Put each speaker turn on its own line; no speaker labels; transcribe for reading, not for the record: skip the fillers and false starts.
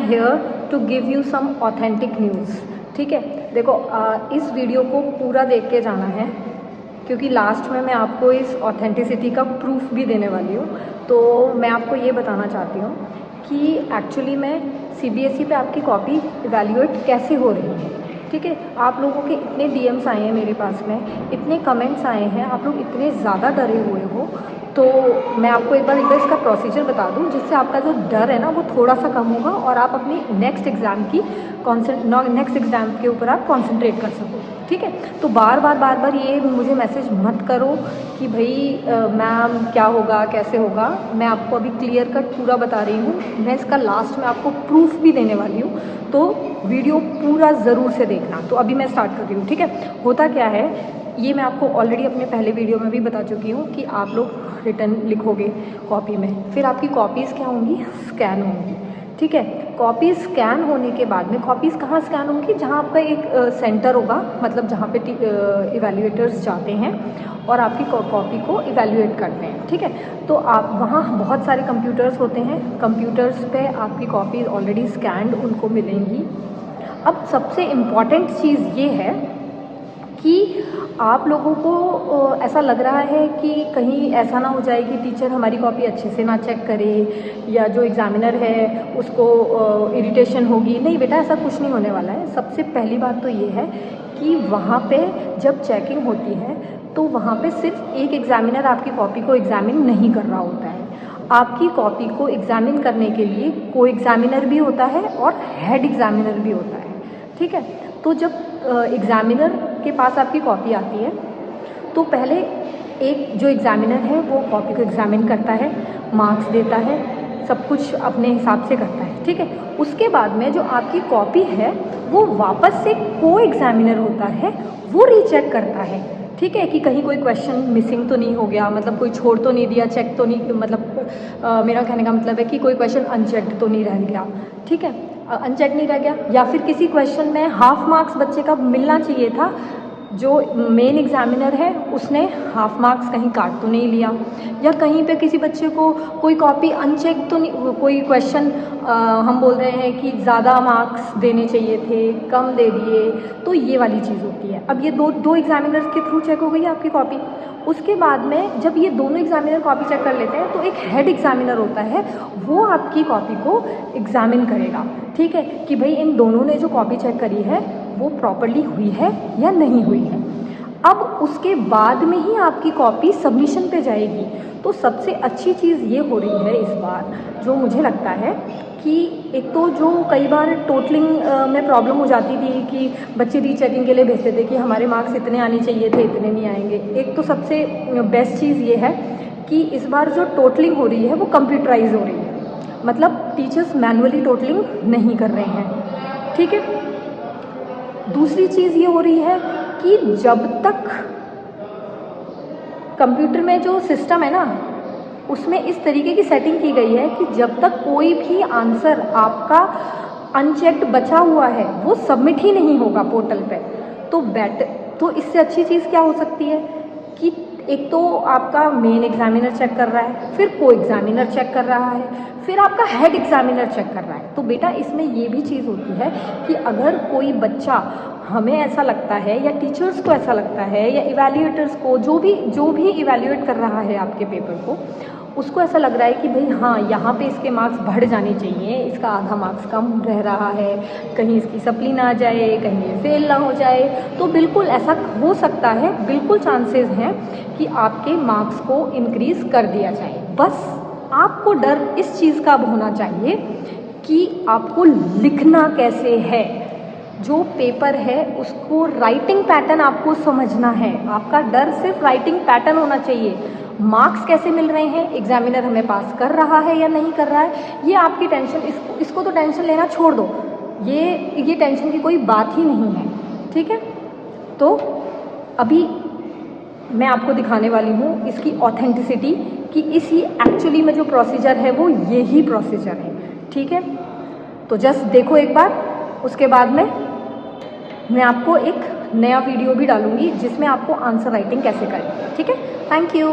Hair to give you some authentic news. ठीक है, देखो इस वीडियो को पूरा देख के जाना है, क्योंकि लास्ट में मैं आपको इस ऑथेंटिसिटी का प्रूफ भी देने वाली हूँ। तो मैं आपको ये बताना चाहती हूँ कि एक्चुअली में CBSE पे आपकी कॉपी इवैल्यूएट कैसे हो रही है। ठीक है, आप लोगों के इतने DMs आए हैं मेरे पास में, इतने कमेंट्स आए हैं, आप लोग इतने ज़्यादा डरे हुए हो, तो मैं आपको एक बार इसका प्रोसीजर बता दूं, जिससे आपका जो डर है ना वो थोड़ा सा कम होगा और आप अपनी नेक्स्ट एग्ज़ाम के ऊपर आप कॉन्सेंट्रेट कर सको। ठीक है, तो बार बार ये मुझे मैसेज मत करो कि भाई मैम क्या होगा कैसे होगा। मैं आपको अभी क्लियर कट पूरा बता रही हूँ, मैं इसका लास्ट में आपको प्रूफ भी देने वाली हूँ, तो वीडियो पूरा ज़रूर से देखना। तो अभी मैं स्टार्ट कर रही हूँ। ठीक है, होता क्या है, ये मैं आपको ऑलरेडी अपने पहले वीडियो में भी बता चुकी हूँ कि आप लोग रिटर्न लिखोगे कॉपी में, फिर आपकी कॉपीज़ क्या होंगी, स्कैन होंगी। ठीक है, कॉपी स्कैन होने के बाद में कॉपीज़ कहाँ स्कैन होंगी, जहाँ आपका एक सेंटर होगा, मतलब जहाँ पे इवैल्यूएटर्स जाते हैं और आपकी कॉपी को इवैल्यूएट करते हैं। ठीक है, तो आप वहाँ बहुत सारे कंप्यूटर्स होते हैं, कंप्यूटर्स पे आपकी कॉपी ऑलरेडी स्कैन्ड उनको मिलेंगी। अब सबसे इम्पॉर्टेंट चीज़ ये है कि आप लोगों को ऐसा लग रहा है कि कहीं ऐसा ना हो जाए कि टीचर हमारी कॉपी अच्छे से ना चेक करे या जो एग्ज़ामिनर है उसको इरिटेशन होगी। नहीं बेटा, ऐसा कुछ नहीं होने वाला है। सबसे पहली बात तो ये है कि वहाँ पे जब चेकिंग होती है तो वहाँ पे सिर्फ एक एग्ज़ामिनर आपकी कॉपी को एग्ज़ामिन नहीं कर रहा होता है। आपकी कॉपी को एग्ज़ामिन करने के लिए को एग्ज़ामिनर भी होता है और हेड एग्ज़ामिनर भी होता है। ठीक है, तो जब एग्ज़ामिनर के पास आपकी कॉपी आती है तो पहले एक जो एग्ज़ामिनर है वो कॉपी को एग्ज़ामिन करता है, मार्क्स देता है, सब कुछ अपने हिसाब से करता है। ठीक है, उसके बाद में जो आपकी कॉपी है वो वापस से को एग्ज़ामिनर होता है, वो रीचेक करता है। ठीक है, कि कहीं कोई क्वेश्चन मिसिंग तो नहीं हो गया, मतलब कोई छोड़ तो नहीं दिया, चेक तो नहीं, मतलब मेरा कहने का मतलब है कि कोई क्वेश्चन अनचेक्ड तो नहीं रह गया। ठीक है, अनचेक नहीं रह गया, या फिर किसी क्वेश्चन में हाफ मार्क्स बच्चे का मिलना चाहिए था, जो मेन एग्ज़ामिनर है उसने हाफ मार्क्स कहीं काट तो नहीं लिया, या कहीं पे किसी बच्चे को कोई कॉपी अनचेक तो नहीं, कोई क्वेश्चन हम बोल रहे हैं कि ज़्यादा मार्क्स देने चाहिए थे, कम दे दिए, तो ये वाली चीज़ होती है। अब ये दो एग्ज़ामिनर्स के थ्रू चेक हो गई आपकी कॉपी। उसके बाद में जब ये दोनों एग्ज़ामिनर कॉपी चेक कर लेते हैं तो एक हेड एग्ज़ामिनर होता है, वो आपकी कॉपी को एग्ज़ामिन करेगा। ठीक है, कि भाई इन दोनों ने जो कॉपी चेक करी है वो प्रॉपर्ली हुई है या नहीं हुई है। अब उसके बाद में ही आपकी कॉपी सबमिशन पे जाएगी। तो सबसे अच्छी चीज़ ये हो रही है इस बार, जो मुझे लगता है कि एक तो जो कई बार टोटलिंग में प्रॉब्लम हो जाती थी कि बच्चे रीचेकिंग के लिए भेजते थे कि हमारे मार्क्स इतने आने चाहिए थे, इतने नहीं आएंगे। एक तो सबसे बेस्ट चीज़ ये है कि इस बार जो टोटलिंग हो रही है वो कंप्यूटराइज हो रही है, मतलब टीचर्स मैनुअली टोटलिंग नहीं कर रहे हैं। ठीक है, दूसरी चीज़ ये हो रही है कि जब तक कंप्यूटर में जो सिस्टम है ना उसमें इस तरीके की सेटिंग की गई है कि जब तक कोई भी आंसर आपका अनचेक्ड बचा हुआ है वो सबमिट ही नहीं होगा पोर्टल पे। तो इससे अच्छी चीज़ क्या हो सकती है कि एक तो आपका मेन एग्ज़ामिनर चेक कर रहा है, फिर को एग्ज़ामिनर चेक कर रहा है, फिर आपका हेड एग्ज़ामिनर चेक कर रहा है। तो बेटा इसमें ये भी चीज़ होती है कि अगर कोई बच्चा, हमें ऐसा लगता है या टीचर्स को ऐसा लगता है या इवैल्यूएटर्स को, जो भी इवैल्यूएट कर रहा है आपके पेपर को, उसको ऐसा लग रहा है कि भाई हाँ यहाँ पे इसके मार्क्स बढ़ जाने चाहिए, इसका आधा मार्क्स कम रह रहा है, कहीं इसकी सप्ली ना आ जाए, कहीं ये फेल ना हो जाए, तो बिल्कुल ऐसा हो सकता है, बिल्कुल चांसेस हैं कि आपके मार्क्स को इंक्रीज़ कर दिया जाए। बस आपको डर इस चीज़ का अब होना चाहिए कि आपको लिखना कैसे है, जो पेपर है उसको राइटिंग पैटर्न आपको समझना है। आपका डर सिर्फ राइटिंग पैटर्न होना चाहिए। मार्क्स कैसे मिल रहे हैं, एग्ज़ामिनर हमें पास कर रहा है या नहीं कर रहा है, ये आपकी टेंशन, इसको तो टेंशन लेना छोड़ दो, ये टेंशन की कोई बात ही नहीं है। ठीक है, तो अभी मैं आपको दिखाने वाली हूँ इसकी ऑथेंटिसिटी कि इसी एक्चुअली में जो प्रोसीजर है वो यही प्रोसीजर है। ठीक है, तो जस्ट देखो एक बार, उसके बाद में मैं आपको एक नया वीडियो भी डालूंगी जिसमें आपको आंसर राइटिंग कैसे करें। ठीक है, थैंक यू।